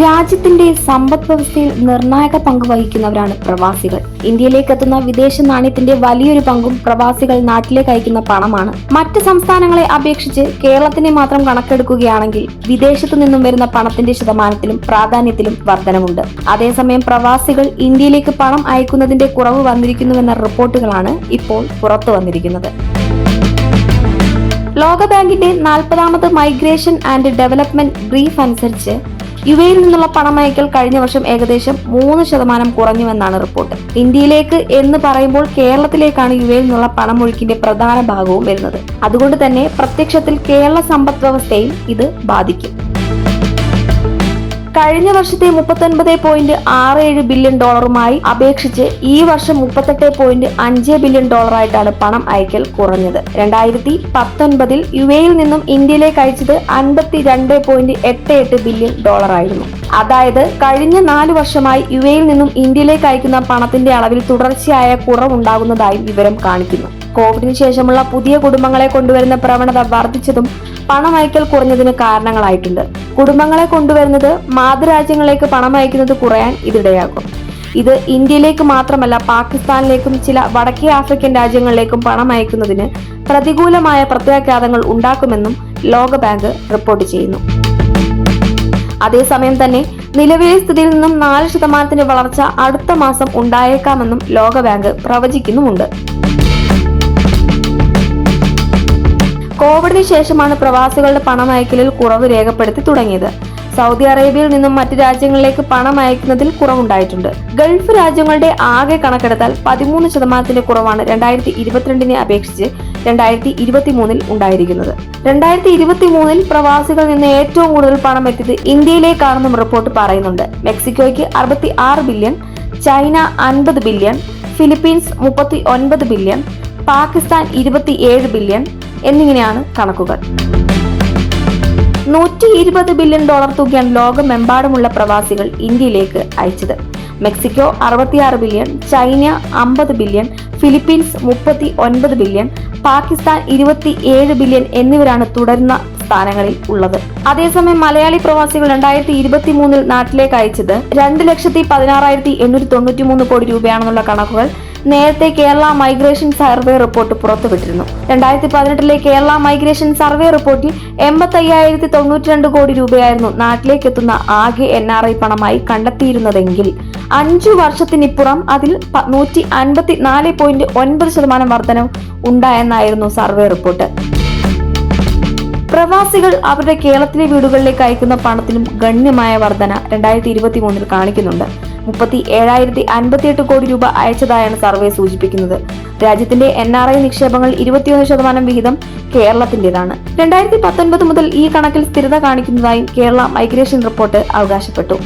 രാജ്യത്തിന്റെ സമ്പദ് വ്യവസ്ഥയിൽ നിർണായക പങ്ക് വഹിക്കുന്നവരാണ് പ്രവാസികൾ. ഇന്ത്യയിലേക്ക് എത്തുന്ന വിദേശ നാണ്യത്തിന്റെ വലിയൊരു പങ്കും പ്രവാസികൾ നാട്ടിലേക്ക് അയക്കുന്ന പണമാണ്. മറ്റ് സംസ്ഥാനങ്ങളെ അപേക്ഷിച്ച് കേരളത്തിനെ മാത്രം കണക്കെടുക്കുകയാണെങ്കിൽ വിദേശത്തു നിന്നും വരുന്ന പണത്തിന്റെ ശതമാനത്തിലും പ്രാധാന്യത്തിലും വർധനമുണ്ട്. അതേസമയം പ്രവാസികൾ ഇന്ത്യയിലേക്ക് പണം അയക്കുന്നതിന്റെ കുറവ് വന്നിരിക്കുന്നുവെന്ന റിപ്പോർട്ടുകളാണ് ഇപ്പോൾ പുറത്തു വന്നിരിക്കുന്നത്. ലോകബാങ്കിന്റെ 40ാമത് മൈഗ്രേഷൻ ആൻഡ് ഡെവലപ്മെന്റ് ബ്രീഫ് അനുസരിച്ച് യുഎയിൽ നിന്നുള്ള പണമയക്കൽ കഴിഞ്ഞ വർഷം ഏകദേശം 3% കുറഞ്ഞുവെന്നാണ് റിപ്പോർട്ട്. ഇന്ത്യയിലേക്ക് എന്ന് പറയുമ്പോൾ കേരളത്തിലേക്കാണ് യുഎയിൽ നിന്നുള്ള പണമൊഴുക്കിന്റെ പ്രധാന ഭാഗവും വരുന്നത്. അതുകൊണ്ട് തന്നെ പ്രത്യക്ഷത്തിൽ കേരള സമ്പദ് വ്യവസ്ഥയിൽ ഇത് ബാധിക്കും. കഴിഞ്ഞ വർഷത്തെ $39.67 ബില്യൺ അപേക്ഷിച്ച് ഈ വർഷം $38.5 ബില്യൺ ആയിട്ടാണ് പണം അയക്കൽ കുറഞ്ഞത്. 2019 യുഎയിൽ നിന്നും ഇന്ത്യയിലേക്ക് അയച്ചത് $52.88 ബില്യൺ ആയിരുന്നു. അതായത് കഴിഞ്ഞ 4 വർഷമായി യുഎയിൽ നിന്നും ഇന്ത്യയിലേക്ക് അയക്കുന്ന പണത്തിന്റെ അളവിൽ തുടർച്ചയായ കുറവുണ്ടാകുന്നതായും വിവരം കാണിക്കുന്നു. കോവിഡിന് ശേഷമുള്ള പുതിയ കുടുംബങ്ങളെ കൊണ്ടുവരുന്ന പ്രവണത വർദ്ധിച്ചതും പണമയക്കൽ കുറഞ്ഞതിന് കാരണങ്ങളായിട്ടുണ്ട്. കുടുംബങ്ങളെ കൊണ്ടുവരുന്നത് മാതൃരാജ്യങ്ങളിലേക്ക് പണം അയക്കുന്നത് കുറയാൻ ഇതിടയാക്കും. ഇത് ഇന്ത്യയിലേക്ക് മാത്രമല്ല പാകിസ്ഥാനിലേക്കും ചില വടക്കേ ആഫ്രിക്കൻ രാജ്യങ്ങളിലേക്കും പണം അയക്കുന്നതിന് പ്രതികൂലമായ പ്രത്യാഘാതങ്ങൾ ഉണ്ടാക്കുമെന്നും ലോകബാങ്ക് റിപ്പോർട്ട് ചെയ്യുന്നു. അതേസമയം തന്നെ നിലവിലെ സ്ഥിതിയിൽ നിന്നും 4% വളർച്ച അടുത്ത മാസം ഉണ്ടായേക്കാമെന്നും ലോകബാങ്ക് പ്രവചിക്കുന്നുമുണ്ട്. കോവിഡിന് ശേഷമാണ് പ്രവാസികളുടെ പണമയക്കലിൽ കുറവ് രേഖപ്പെടുത്തി തുടങ്ങിയത്. സൗദി അറേബ്യയിൽ നിന്നും മറ്റ് രാജ്യങ്ങളിലേക്ക് പണം അയക്കുന്നതിൽ കുറവുണ്ടായിട്ടുണ്ട്. ഗൾഫ് രാജ്യങ്ങളുടെ ആകെ കണക്കെടുത്താൽ 13% കുറവാണ് 2022 അപേക്ഷിച്ച് 2023 ഉണ്ടായിരിക്കുന്നത്. 2023 പ്രവാസികളിൽ നിന്ന് ഏറ്റവും കൂടുതൽ പണം എത്തിയത് ഇന്ത്യയിലേക്കാണെന്നും റിപ്പോർട്ട് പറയുന്നുണ്ട്. മെക്സിക്കോയ്ക്ക് 66 billion, China 50 billion, Philippines 39 billion, Pakistan 27 billion എന്നിങ്ങനെയാണ് കണക്കുകൾ. $120 ബില്യൺ തുകയാണ് ലോകമെമ്പാടുമുള്ള പ്രവാസികൾ ഇന്ത്യയിലേക്ക് അയച്ചത്. Mexico 66 billion, China 50 billion, Philippines 39 billion, Pakistan 27 billion എന്നിവരാണ് തുടരുന്ന സ്ഥാനങ്ങളിൽ ഉള്ളത്. അതേസമയം മലയാളി പ്രവാസികൾ 2023 നാട്ടിലേക്ക് അയച്ചത് 2,16,893 കോടി രൂപയാണെന്നുള്ള കണക്കുകൾ നേരത്തെ കേരള മൈഗ്രേഷൻ സർവേ റിപ്പോർട്ട് പുറത്തുവിട്ടിരുന്നു. 2018 കേരള മൈഗ്രേഷൻ സർവേ റിപ്പോർട്ടിൽ 85,092 കോടി രൂപയായിരുന്നു നാട്ടിലേക്ക് എത്തുന്ന ആകെ NRI പണമായി കണ്ടെത്തിയിരുന്നതെങ്കിൽ 5 വർഷത്തിനിപ്പുറം അതിൽ 154.9% വർധനവ് ഉണ്ടായെന്നായിരുന്നു സർവേ റിപ്പോർട്ട്. പ്രവാസികൾ അവരുടെ കേരളത്തിലെ വീടുകളിലേക്ക് അയക്കുന്ന പണത്തിലും ഗണ്യമായ വർധന 2023 കാണിക്കുന്നുണ്ട്. 37,058 കോടി രൂപ അയച്ചതായാണ് സർവേ സൂചിപ്പിക്കുന്നത്. രാജ്യത്തിന്റെ NRI നിക്ഷേപങ്ങൾ 21% വിഹിതം കേരളത്തിന്റേതാണ്. 2019 മുതൽ ഈ കണക്കിൽ സ്ഥിരത കാണിക്കുന്നതായും കേരള മൈഗ്രേഷൻ റിപ്പോർട്ട് അവകാശപ്പെട്ടു.